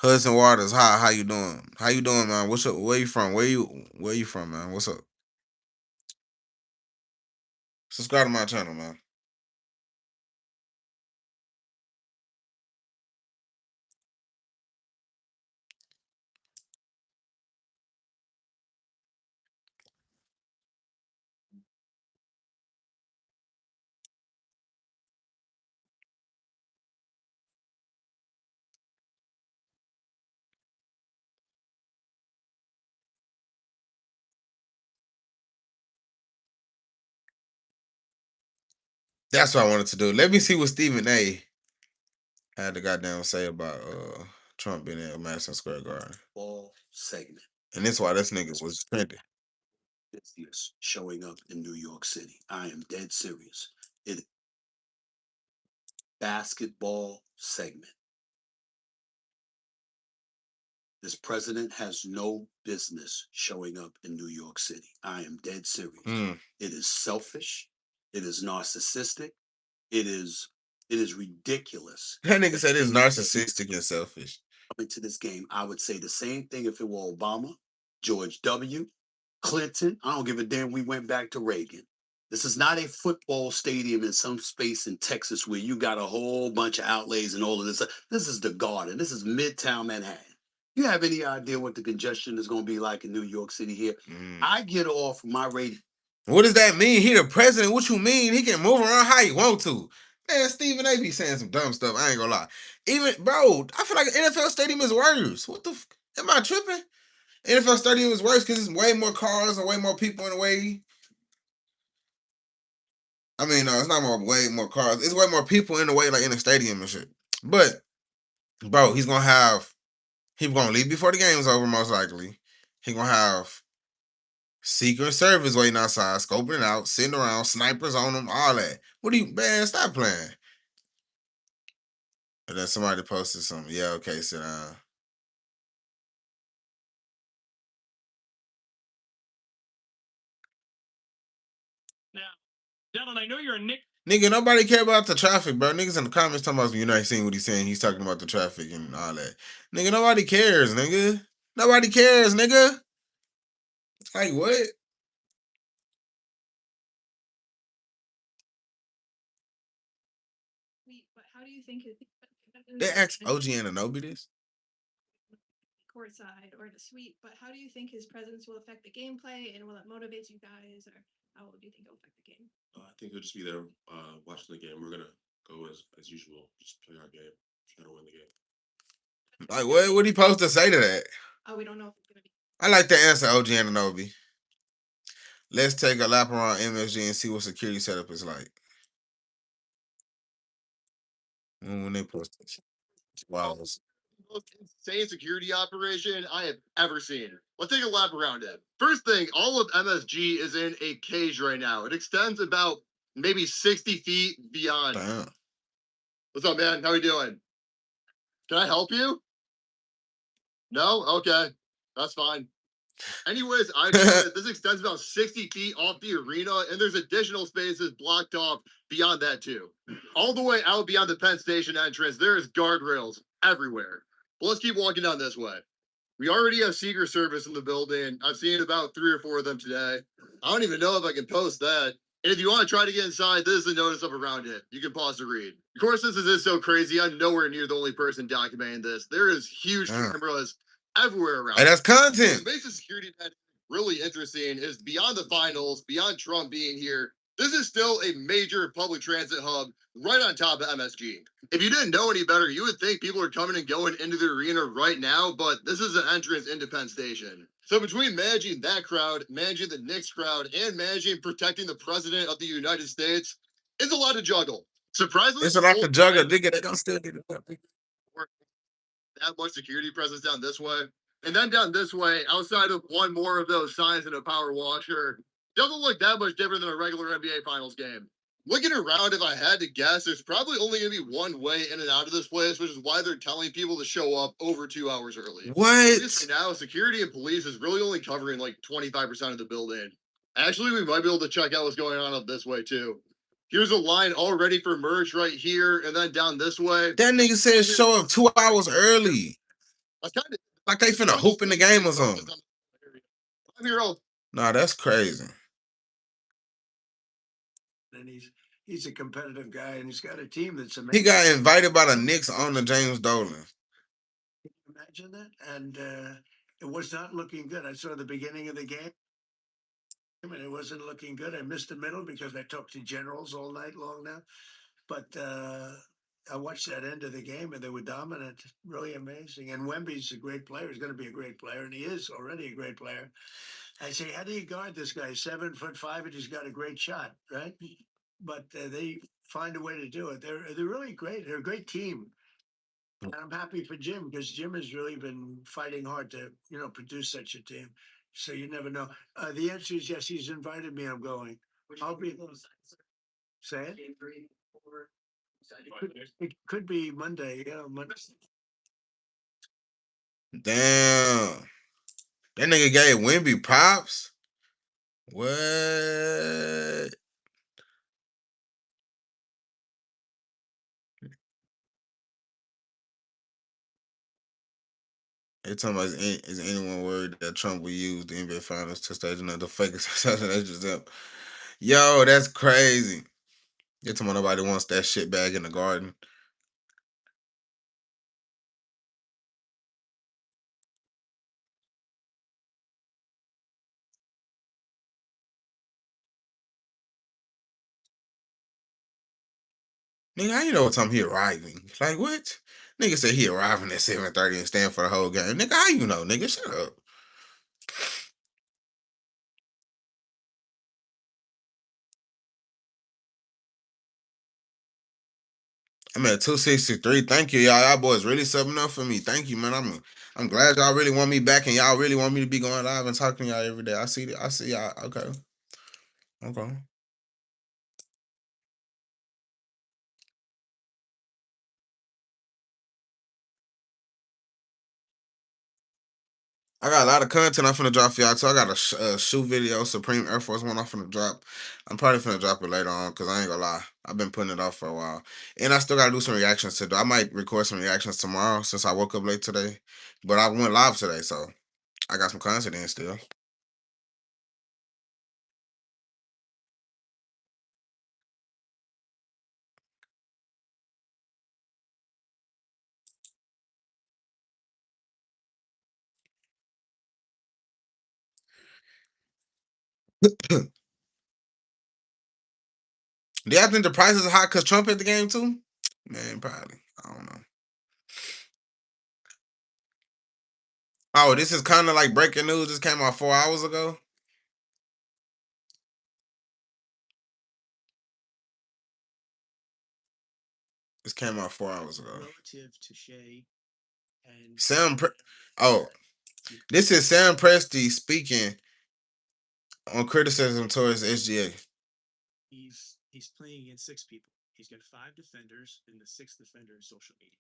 Hudson Waters, hi, how you doing? How you doing, man? What's up? Where you from? Where you from, man? What's up? Subscribe to my channel, man. That's what I wanted to do. Let me see what Stephen A. had to goddamn say about Trump being at Madison Square Garden. Ball segment. And that's why this nigga was trending. Business showing up in New York City. I am dead serious. It basketball segment. This president has no business showing up in New York City. I am dead serious. It is selfish. It is narcissistic. It is ridiculous. That nigga said it's narcissistic and selfish. Coming to this game, I would say the same thing if it were Obama, George W., Clinton. I don't give a damn. We went back to Reagan. This is not a football stadium in some space in Texas where you got a whole bunch of outlays and all of this. This is the Garden. This is Midtown Manhattan. You have any idea what the congestion is going to be like in New York City here? I get off my radio. What does that mean? He the president. What you mean? He can move around how he want to. Man, Stephen A. be saying some dumb stuff. I ain't gonna lie. Even, bro, I feel like an NFL stadium is worse. What the am I tripping? NFL stadium is worse because it's way more cars and way more people in the way. I mean, no, it's not way more cars. It's way more people in the way, like in the stadium and shit. But, bro, he's gonna leave before the game's over, most likely. He gonna have Secret Service waiting outside, scoping it out, sitting around, snipers on them, all that. What do you, man, stop playing. And then somebody posted something. Yeah, okay, sit down. Now, Dylan, I know you're a Knicks. Nigga, nobody care about the traffic, bro. Niggas in the comments talking about, you're not seeing what he's saying. He's talking about the traffic and all that. Nigga, nobody cares, nigga. Nobody cares, nigga. Like, what? But how do you think They asked OG Anunoby this? courtside or the suite, but how do you think his presence will affect the gameplay and will it motivate you guys, or how do you think it will affect the game? I think he'll just be there watching the game. We're gonna go as usual, just play our game, try to win the game. Like, what he supposed to say to that? Oh, we don't know if it's gonna be. I like to answer OG Anunoby. Let's take a lap around MSG and see what security setup is like. When they post this. Wow. Most insane security operation I have ever seen. Let's take a lap around it. First thing, all of MSG is in a cage right now. It extends about maybe 60 feet beyond. Damn. What's up, man? How you doing? Can I help you? No? Okay. That's fine. Anyways, I noticed this extends about 60 feet off the arena, and there's additional spaces blocked off beyond that, too. All the way out beyond the Penn Station entrance, there is guardrails everywhere. But let's keep walking down this way. We already have Secret Service in the building. I've seen about 3 or 4 of them today. I don't even know if I can post that. And if you want to try to get inside, this is the notice up around it. You can pause to read. Of course, this is so crazy. I'm nowhere near the only person documenting this. There is huge cameras everywhere around. Hey, that's What content. makes the security event really interesting is beyond the finals, beyond Trump being here, this is still a major public transit hub right on top of MSG. If you didn't know any better, you would think people are coming and going into the arena right now, but this is an entrance into Penn Station. So between managing that crowd, managing the Knicks crowd, and managing protecting the president of the United States, it's a lot to juggle. Surprisingly, It's like a jugger, nigga. They gonna still get it up. that much security presence down this way. And then down this way, outside of one more of those signs and a power washer, doesn't look that much different than a regular NBA Finals game. Looking around, if I had to guess, there's probably only going to be one way in and out of this place, which is why they're telling people to show up over 2 hours early. What? Now, security and police is really only covering like 25% of the building. Actually, we might be able to check out what's going on up this way, too. Here's a line all ready for merch right here, and then down this way. That nigga said show up 2 hours early. That's kind of like they finna hoop in the game or something. 5-year-old. Nah, that's crazy. And he's a competitive guy, and he's got a team that's amazing. He got invited by the Knicks on the James Dolan. Can you imagine that? And it was not looking good. I saw the beginning of the game, and it wasn't looking good. I missed the middle because I talked to generals all night long now. But I watched that end of the game, and they were dominant. Really amazing. And Wemby's a great player. He's going to be a great player, and he is already a great player. I say, how do you guard this guy? 7'5", and he's got a great shot, right? But they find a way to do it. They're really great. They're a great team. And I'm happy for Jim because Jim has really been fighting hard to produce such a team. So you never know. The answer is yes. He's invited me. I'm going. I'll be. Say it. It could be Monday. Yeah, Monday. Damn. That nigga gave Wemby props. What? They talking about is anyone worried that Trump will use the NBA Finals to stage another fake assassination? Yo, that's crazy. They talking about nobody wants that shit back in the garden. Nigga, how you know what time he arriving? Like, what? Nigga said he arriving at 7:30 and staying for the whole game. Nigga, how you know? Nigga, shut up. I'm at 263. Thank you, y'all. Y'all boys really subbing up for me. Thank you, man. I'm glad y'all really want me back and y'all really want me to be going live and talking to y'all every day. I see y'all. Okay. Okay. I got a lot of content I'm finna drop for y'all too. I got a shoe video, Supreme Air Force One I'm finna drop. I'm probably finna drop it later on because I ain't gonna lie. I've been putting it off for a while. And I still gotta do some reactions to do. I might record some reactions tomorrow since I woke up late today. But I went live today, so I got some content in still. Do y'all think the prices are high because Trump at the game too? Man, probably. I don't know. Oh, this is kind of like breaking news. This came out 4 hours ago. This came out 4 hours ago. Relative to Shea and This is Sam Presti speaking on criticism towards SGA. he's playing against 6 people. He's got 5 defenders, and the 6th defender is social media.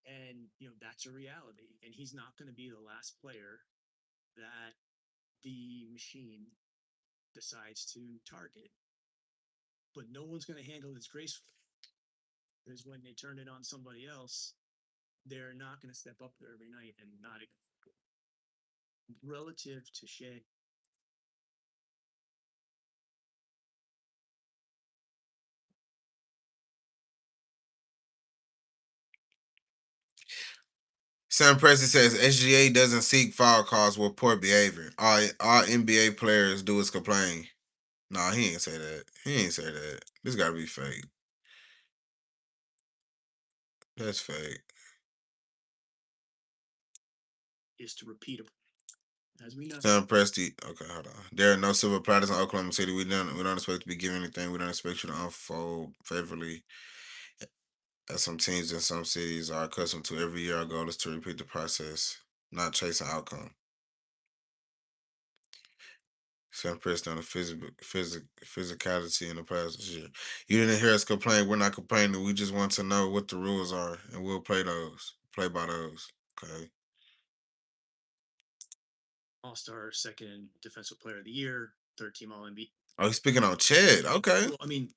And that's a reality. And he's not going to be the last player that the machine decides to target. But no one's going to handle this gracefully, because when they turn it on somebody else, they're not going to step up there every night and not relative to Shea. Sam Presti says SGA doesn't seek foul calls with poor behavior. All NBA players do is complain. Nah, he ain't say that. He ain't say that. This gotta be fake. That's fake. Is to repeat them. As we know. Sam Presti. Okay, hold on. There are no silver platters in Oklahoma City. We don't expect to be given anything. We don't expect you to unfold favorably. As some teams in some cities are accustomed to, every year our goal is to repeat the process, not chase an outcome. Sam Presti on the physicality in the past this year. You didn't hear us complain. We're not complaining. We just want to know what the rules are, and we'll play those. Play by those. Okay. All-Star, 2nd Defensive Player of the Year, 3rd-team All-NBA. Oh, he's speaking on Chet. Okay. Well, I mean,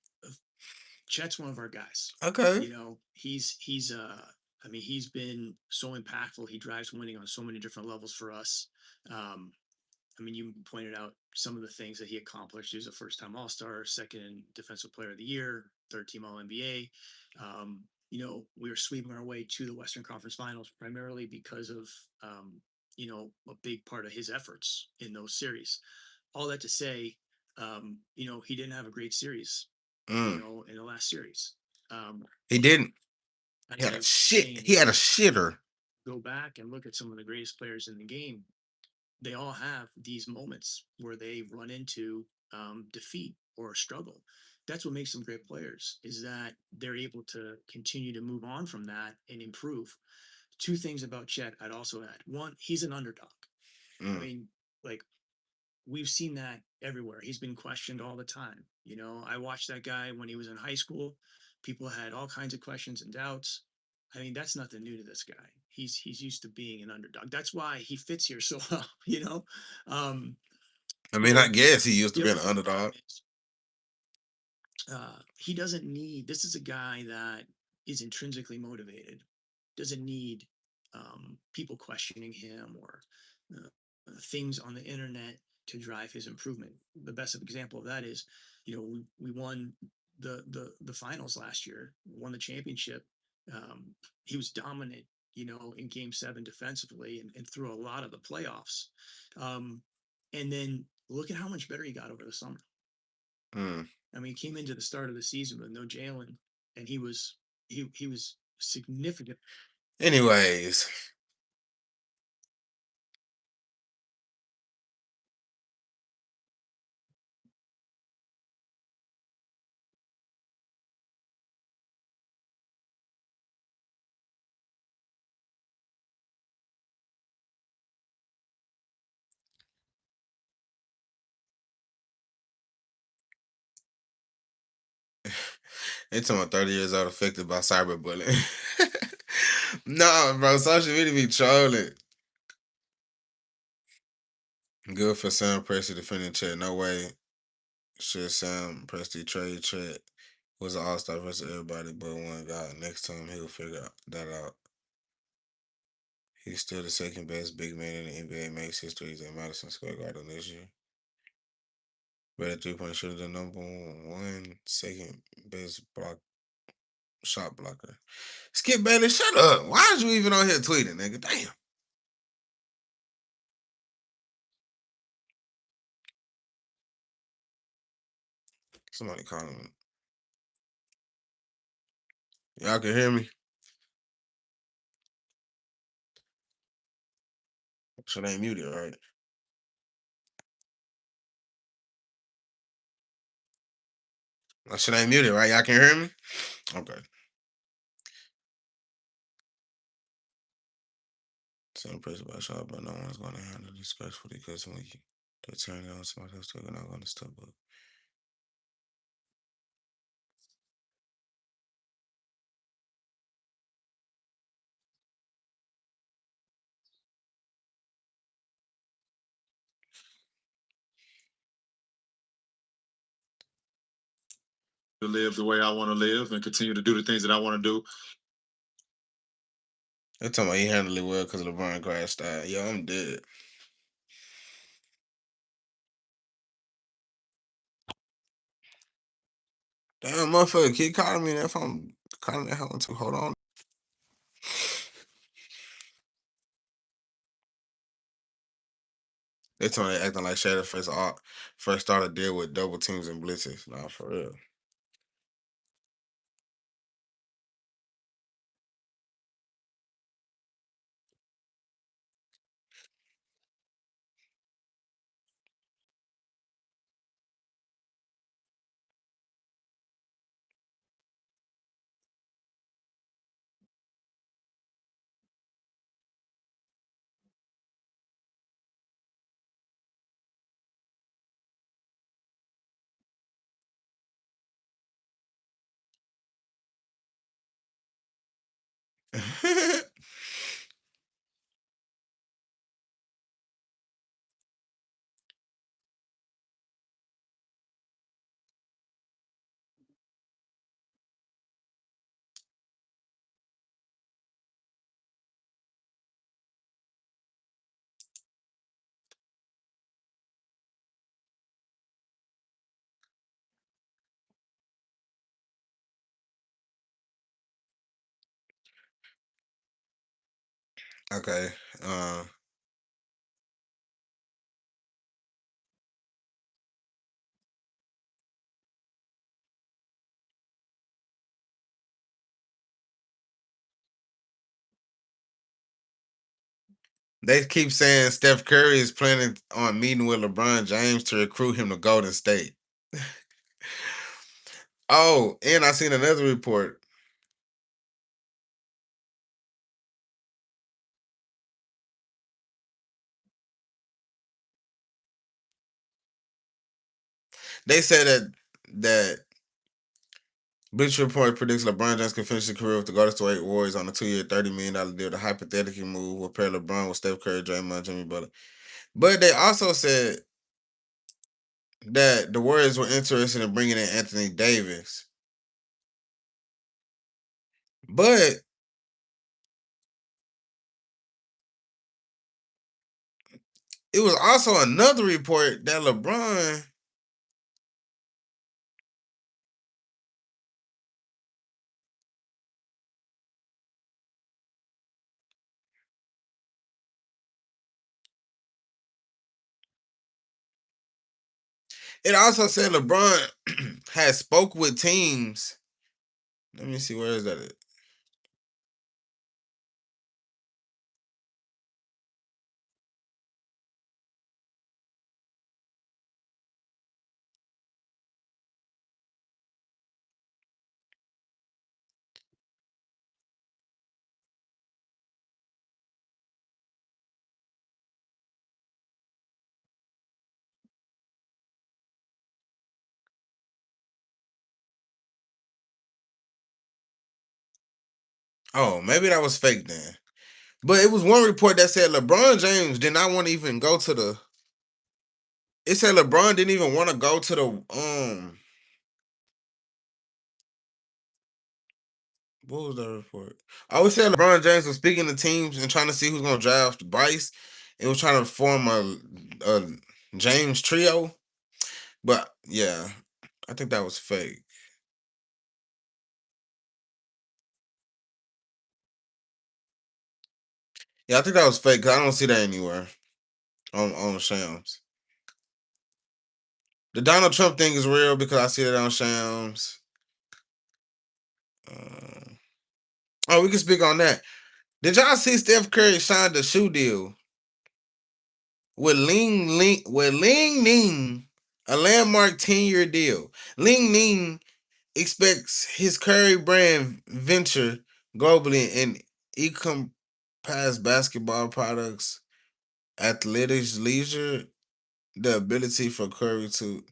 Chet's one of our guys. Okay. He's been so impactful. He drives winning on so many different levels for us. You pointed out some of the things that he accomplished. He was a first-time All-Star, 2nd Defensive Player of the Year, 3rd-team All-NBA. We were sweeping our way to the Western Conference Finals primarily because of, a big part of his efforts in those series. All that to say, he didn't have a great series, in the last series. He didn't. He had a He had a shitter. Go back and look at some of the greatest players in the game. They all have these moments where they run into defeat or struggle. That's what makes them great players, is that they're able to continue to move on from that and improve. 2 things about Chet I'd also add. One, he's an underdog. We've seen that everywhere. He's been questioned all the time. I watched that guy when he was in high school. People had all kinds of questions and doubts. That's nothing new to this guy. He's used to being an underdog. That's why he fits here so well. I guess he used to be an underdog. He doesn't need. This is a guy that is intrinsically motivated. Doesn't need people questioning him or things on the internet to drive his improvement. The best example of that is, we won the finals last year, won the championship. He was dominant, in Game 7 defensively and through a lot of the playoffs. And then look at how much better he got over the summer. He came into the start of the season with no Jalen, and he was significant. Anyways. They talking about 30 years old affected by cyberbullying. No, bro, social media be trolling. Good for Sam Presti defending Chet. No way should Sam Presti trade Chet. Was an all-star versus everybody but one guy. Next time he'll figure that out. He's still the 2nd best big man in the NBA. Makes history. He's at Madison Square Garden this year. Better 3-point shooter than number 1, 2nd best shot blocker. Skip Bayless, shut up. Why is you even on here tweeting, nigga? Damn. Somebody calling me. Y'all can hear me? Shit ain't muted, right? My shit ain't muted, right? Y'all can hear me? Okay. So impressed by shot, but no one's gonna handle this gracefully because when they turn it on somebody else, they're not gonna step up. to live the way I want to live and continue to do the things that I want to do. They're talking about he handled it well because LeBron crashed out. Yo, I'm dead. Damn, motherfucker, keep calling me that phone. Calling that hell too. Hold on. They told me they acting like Shadow first started deal with double teams and blitzes. Nah, for real. Okay. They keep saying Steph Curry is planning on meeting with LeBron James to recruit him to Golden State. Oh, and I seen another report. They said that Bleacher Report predicts LeBron James can finish his career with the Golden State Warriors on a 2-year, $30 million deal. The hypothetically move will pair LeBron with Steph Curry, Draymond, Jimmy Butler. But they also said that the Warriors were interested in bringing in Anthony Davis. But it was also another report that LeBron it also said LeBron had spoke with teams. Let me see, where is that at? Oh, maybe that was fake then. But it was one report that said LeBron James did not want to even go to the. It said LeBron didn't even want to go to the What was that report? I always said LeBron James was speaking to teams and trying to see who's gonna draft Bryce. It was trying to form a James trio. But yeah, I think that was fake. Yeah, I think that was fake because I don't see that anywhere on Shams. The Donald Trump thing is real because I see that on Shams. Oh, we can speak on that. Did y'all see Steph Curry signed a shoe deal with Ling Ning, a landmark 10-year deal? Ling Ning expects his Curry brand venture globally in encompass basketball products, athletics, leisure, the ability for Curry to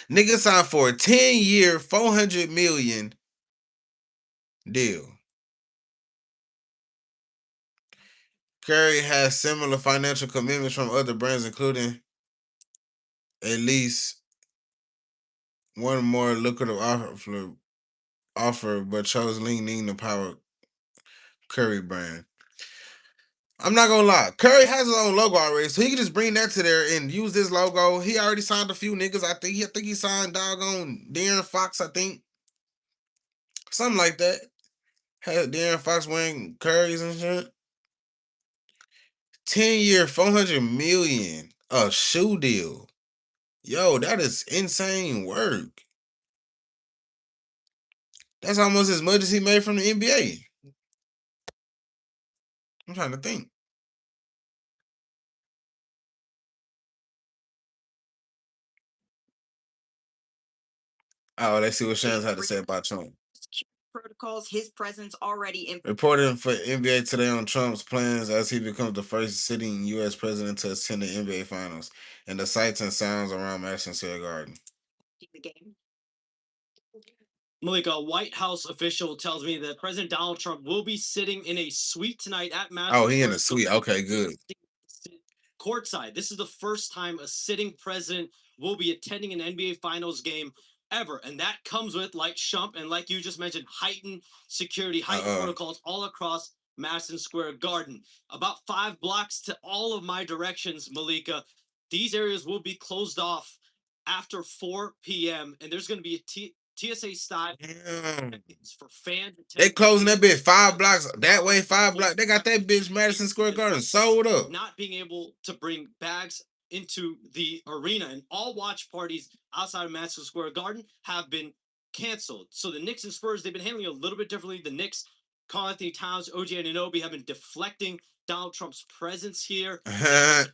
nigga signed for a 10-year, $400 million deal. Curry has similar financial commitments from other brands, including at least one more lucrative offer, but chose leaning the power Curry brand. I'm not gonna lie. Curry has his own logo already, so he can just bring that to there and use this logo. He already signed a few niggas. I think he signed doggone De'Aaron Fox. I think something like that. Had De'Aaron Fox wearing Curry's and shit. 10-year, 400 million a shoe deal. Yo, that is insane work. That's almost as much as he made from the NBA. I'm trying to think. Oh, let's see what Shans had to say about Trump. Protocols, his presence already in. Reporting for NBA Today on Trump's plans as he becomes the first sitting U.S. president to attend the NBA Finals and the sights and sounds around Madison Square Garden. The game. Malika, a White House official tells me that President Donald Trump will be sitting in a suite tonight at Madison. Oh, he in a suite. Okay, good. Courtside. This is the first time a sitting president will be attending an NBA Finals game ever. And that comes with, like Shump and like you just mentioned, heightened security, heightened protocols all across Madison Square Garden. About 5 blocks to all of my directions, Malika. These areas will be closed off after 4 p.m. And there's going to be a TSA style for fans. They closing that bitch 5 blocks that way, 5 blocks. They got that bitch Madison Square Garden sold up. Not being able to bring bags into the arena, and all watch parties outside of Madison Square Garden have been canceled. So the Knicks and Spurs, they've been handling it a little bit differently. The Knicks, Karl Anthony Towns, OG Anunoby have been deflecting Donald Trump's presence here.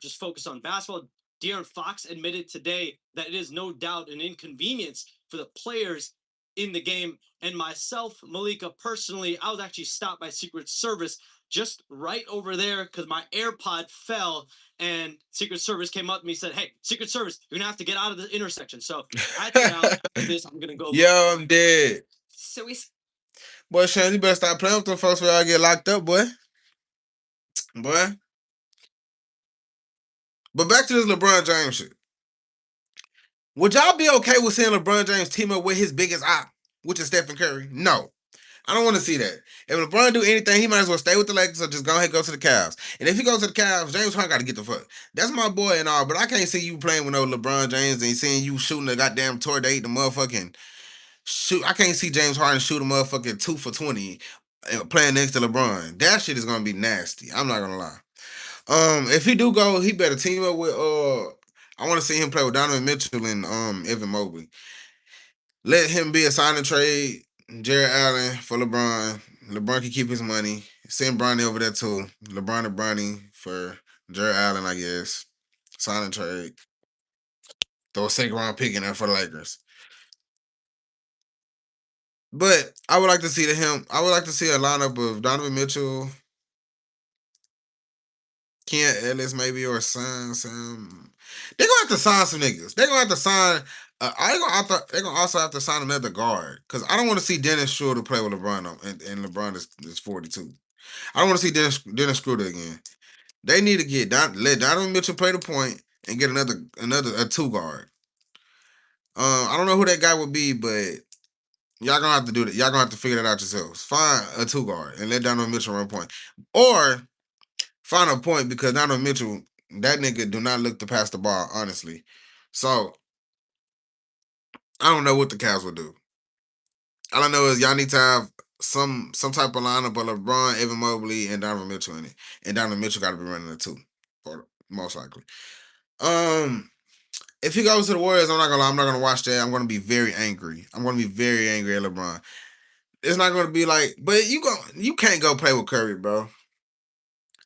Just focus on basketball. De'Aaron Fox admitted today that it is no doubt an inconvenience for the players in the game. And myself, Malika, personally, I was actually stopped by Secret Service just right over there because my AirPod fell, and Secret Service came up to me and said, "Hey, Secret Service, you're gonna have to get out of the intersection." So I think after this, I'm gonna go. Yo, I'm dead. So we. Boy, Shane, you better stop playing with them folks before I get locked up, boy. Boy. But back to this LeBron James shit. Would y'all be okay with seeing LeBron James team up with his biggest op, which is Stephen Curry? No. I don't want to see that. If LeBron do anything, he might as well stay with the Lakers or just go ahead and go to the Cavs. And if he goes to the Cavs, James Harden got to get the fuck. That's my boy and all, but I can't see you playing with no LeBron James and seeing you shooting a goddamn tornado the motherfucking shoot. I can't see James Harden shoot a motherfucking 2 for 20 playing next to LeBron. That shit is gonna be nasty. I'm not gonna lie. If he do go, he better team up with I want to see him play with Donovan Mitchell and Evan Mobley. Let him be a sign and trade Jared Allen for LeBron. LeBron can keep his money. Send Bronny over there too. LeBron and Bronny for Jared Allen, I guess. Sign and trade. Throw a second round pick in there for the Lakers. But I would like to see I would like to see a lineup of Donovan Mitchell, Ken Ellis maybe, or some. They're gonna have to sign some niggas. They're gonna have to sign. They're gonna also have to sign another guard because I don't want to see Dennis Schroeder play with LeBron and LeBron is 42. I don't want to see Dennis Schroeder again. They need to let Donovan Mitchell play the point and get another a 2 guard. I don't know who that guy would be, but y'all gonna have to do that. Y'all gonna have to figure that out yourselves. Find a 2 guard and let Donovan Mitchell run point, or find a point because Donovan Mitchell, that nigga do not look to pass the ball, honestly. So I don't know what the Cavs would do. All I know is y'all need to have some type of lineup of LeBron, Evan Mobley, and Donovan Mitchell in it. And Donovan Mitchell got to be running the 2, or most likely. If he goes to the Warriors, I'm not gonna lie, I'm not gonna watch that. I'm gonna be very angry. I'm gonna be very angry at LeBron. It's not gonna be like, but you can't go play with Curry, bro.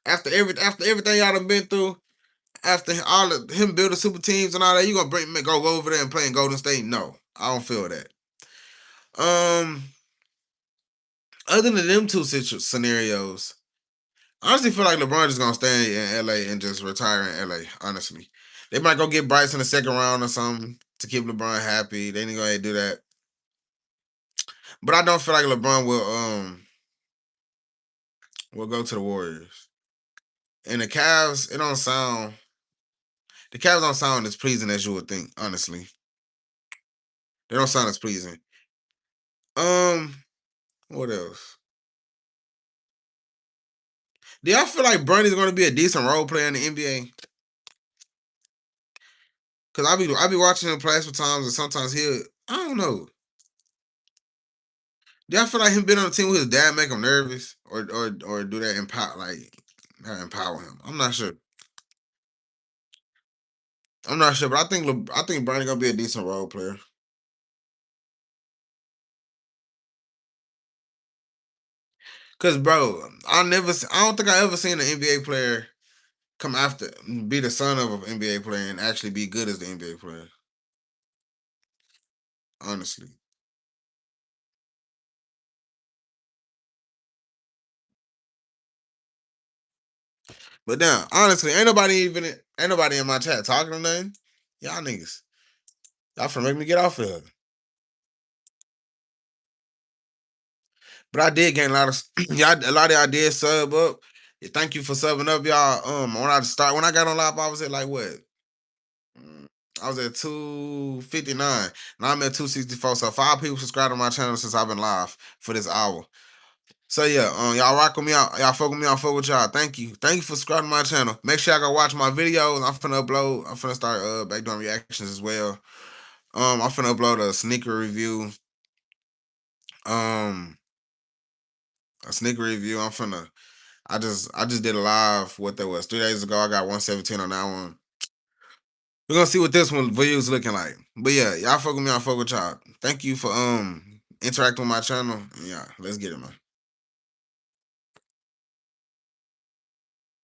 After everything y'all done been through, after all of him building super teams and all that, you gonna go over there and play in Golden State? No, I don't feel that. Other than them two scenarios, I honestly feel like LeBron just gonna stay in LA and just retire in LA. Honestly, they might go get Bryce in the second round or something to keep LeBron happy. They ain't go ahead and do that. But I don't feel like LeBron will go to the Warriors. And the Cavs, the Cavs don't sound as pleasing as you would think, honestly. They don't sound as pleasing. What else? Do y'all feel like Bronny's gonna be a decent role player in the NBA? Cause I be watching him play sometimes, and sometimes I don't know. Do y'all feel like him being on the team with his dad make him nervous, or do that empower him? I'm not sure. But I think Bronny gonna be a decent role player. Cause bro, I don't think I ever seen an NBA player come after be the son of an NBA player and actually be good as the NBA player. Honestly. But now, honestly, ain't nobody in my chat talking or nothing. Y'all niggas. Y'all finna make me get off of here. But I did gain a lot of a lot of y'all did sub up. Yeah, thank you for subbing up, y'all. When I got on live, I was at like what? I was at 259. Now I'm at 264. So 5 people subscribed to my channel since I've been live for this hour. So yeah, y'all rock with me out. Y'all fuck with me. I fuck with y'all. Thank you. Thank you for subscribing to my channel. Make sure y'all go watch my videos. I'm finna start back doing reactions as well. I'm finna upload a sneaker review. Um a sneaker review. I just did a live, what that was, 3 days ago. I got 117 on that one. We're gonna see what this one views looking like. But yeah, y'all fuck with me, I fuck with y'all. Thank you for interacting with my channel. Yeah, let's get it, man.